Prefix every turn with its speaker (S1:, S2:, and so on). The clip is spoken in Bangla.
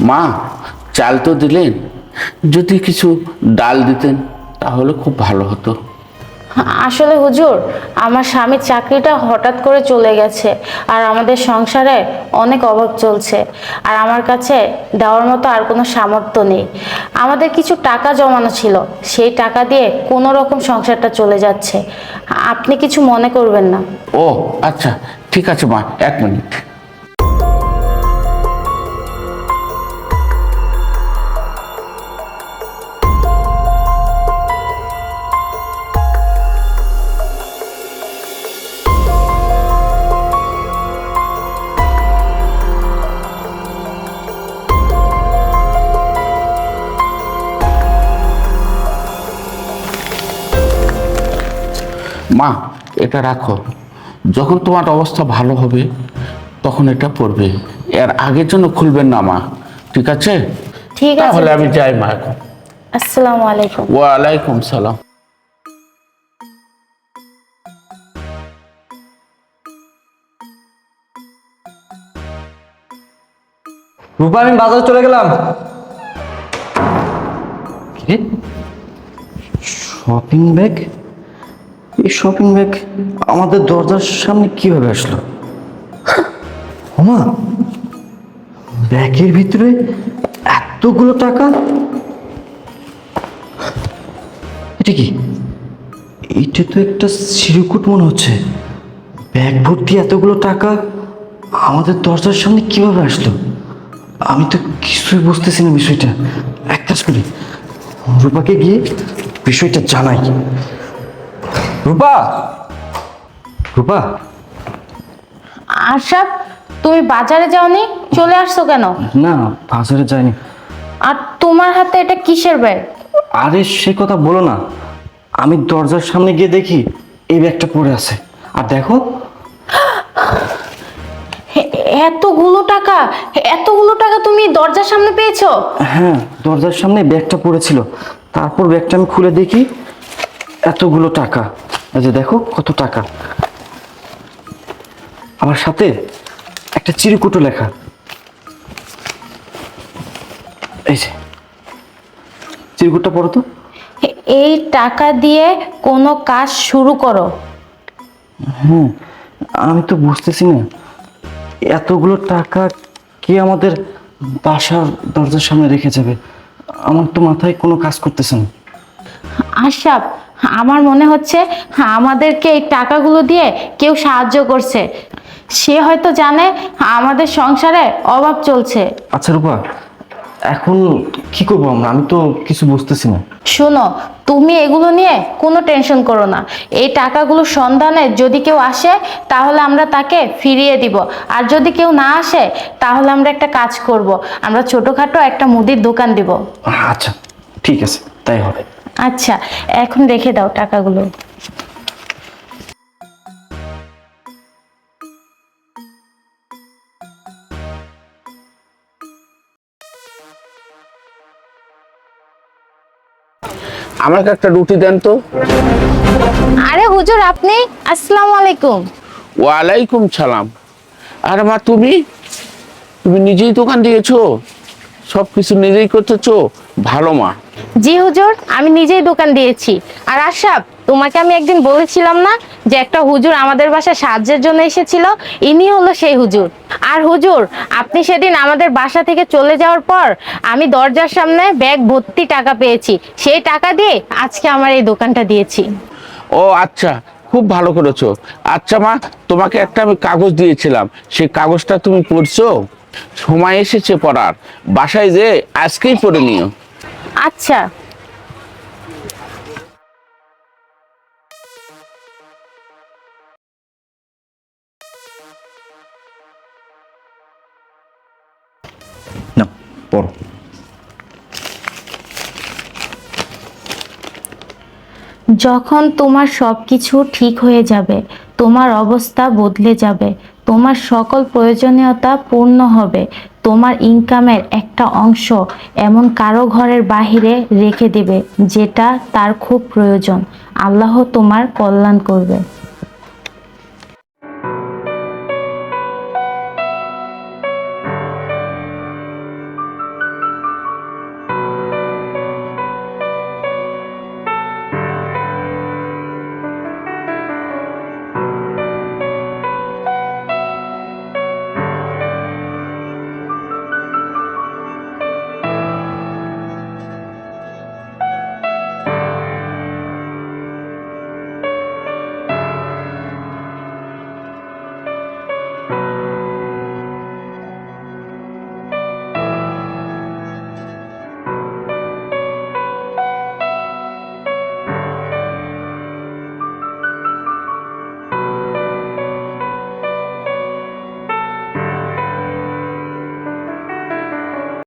S1: মা, চাল তো দিলেন, যদি কিছু ডাল দিতেন তাহলে খুব ভালো হতো।
S2: আসলে হুজুর, আমার স্বামীর চাকরিটা হঠাৎ করে চলে গেছে, আর আমাদের সংসারে অনেক অভাব চলছে, আর আমার কাছে দেওয়ার মতো আর কোনো সামর্থ্য নেই। আমাদের কিছু টাকা জমানো ছিল, সেই টাকা দিয়ে কোনো রকম সংসারটা চলে যাচ্ছে। আপনি কিছু মনে করবেন না।
S1: ও আচ্ছা, ঠিক আছে মা, 1 মিনিট। মা, এটা রাখো, যখন তোমার অবস্থা ভালো হবে তখন এটা পড়বে, এর আগের জন্য খুলবেন না মা, ঠিক আছে?
S2: ঠিক আছে।
S1: তাহলে আমি যাই মা এখন।
S2: আসসালামু আলাইকুম।
S1: ওয়ালাইকুম সালাম।
S3: রূপা, আমি বাজারে চলে গেলাম। Shopping bag? এই শপিং ব্যাগ আমাদের দরজার সামনে কিভাবে আসলো? ওমা, ব্যাগের ভিতরে এতগুলো টাকা! এটা কি? এটা তো একটা চিরকুট মনে হচ্ছে। ব্যাগ ভর্তি এতগুলো টাকা আমাদের দরজার সামনে কিভাবে আসলো? আমি তো কিছুই বুঝতেছি না বিষয়টা। এক কাজ করি, রূপাকে গিয়ে বিষয়টা জানাই। রূপা, রূপা!
S2: আশরাফ, তুমি বাজারে যাওনি, চলে আসছো কেন?
S3: না, বাজারে যায়নি।
S2: আর তোমার হাতে এটা কিসের ব্যাগ?
S3: আরে সে কথা বলো না, আমি দরজার সামনে গিয়ে দেখি এই ব্যাগটা পড়ে আছে। আর দেখো,
S2: এতগুলো টাকা, এতগুলো টাকা তুমি দরজার সামনে পেয়েছো?
S3: হ্যাঁ, দরজার সামনে ব্যাগটা পড়েছিল। তারপর ব্যাগটা আমি খুলে দেখি এতগুলো টাকা। এই যে দেখো কত টাকা, আমার সাথে একটা চিরকুটও লেখা। এই যে চিরকুটটা পড়ো তো।
S2: এই টাকা দিয়ে কোনো কাজ শুরু করো।
S3: হ্যাঁ, আমি তো বুঝতেছি না এতগুলো টাকা কে আমাদের বাসার দরজার সামনে রেখে যাবে। আমার তো মাথায় কোনো কাজ করতেছে না।
S2: আশরাফ, আমার মনে হচ্ছে আমাদেরকে এই টাকাগুলো দিয়ে কেউ সাহায্য করছে। সে হয়তো জানে আমাদের সংসারে অভাব চলছে।
S3: আচ্ছা রূপা, এখন কি করবো আমরা? আমি তো কিছু বুঝতেছি না।
S2: শোনো, তুমি এগুলো নিয়ে কোনো টেনশন করো না। এই টাকাগুলো সন্ধানে যদি কেউ আসে তাহলে আমরা তাকে ফিরিয়ে দিব, আর যদি কেউ না আসে তাহলে আমরা একটা কাজ করব, আমরা ছোটখাটো একটা মুদির দোকান দিব।
S3: আচ্ছা, ঠিক আছে, তাই হবে।
S2: আচ্ছা, এখন রেখে দাও টাকাগুলো।
S1: আমাকে একটা রুটি দেন তো।
S2: আরে হুজুর, আপনি? আসসালামু আলাইকুম।
S1: ওয়ালাইকুম সালাম। আরে মা, তুমি তুমি নিজেই দোকান দিয়েছো, সব কিছু নিজেই করতেছো, ভালো মা।
S2: জি হুজুর, আমি নিজেই দোকান দিয়েছি। আর আশরাফ, তোমাকে আমি একদিন বলেছিলাম না যে একটা হুজুর আমাদের বাসায় সাহায্যের জন্য এসেছিল? ইনি হলো সেই হুজুর। আর হুজুর, আপনি সেদিন আমাদের বাসা থেকে চলে যাওয়ার পর আমি দরজার সামনে ব্যাগ ভর্তি টাকা পেয়েছি, সেই টাকা দিয়ে আজকে আমার এই দোকানটা দিয়েছি।
S1: ও আচ্ছা, খুব ভালো করেছো। আচ্ছা মা, তোমাকে একটা আমি কাগজ দিয়েছিলাম, সেই কাগজটা তুমি পড়ছো? সময় এসেছে পড়ার, বাসায় যে আজকেই পড়ে নিও।
S2: আচ্ছা।
S3: না, পড়ো।
S2: যখন তোমার সবকিছু ঠিক হয়ে যাবে, তোমার অবস্থা বদলে যাবে, তোমার সকল প্রয়োজনীয়তা পূর্ণ হবে, তোমার ইনকামের একটা অংশ এমন কারো ঘরের বাহিরে রেখে দেবে যেটা তার খুব প্রয়োজন। আল্লাহ তোমার কল্যাণ করবে।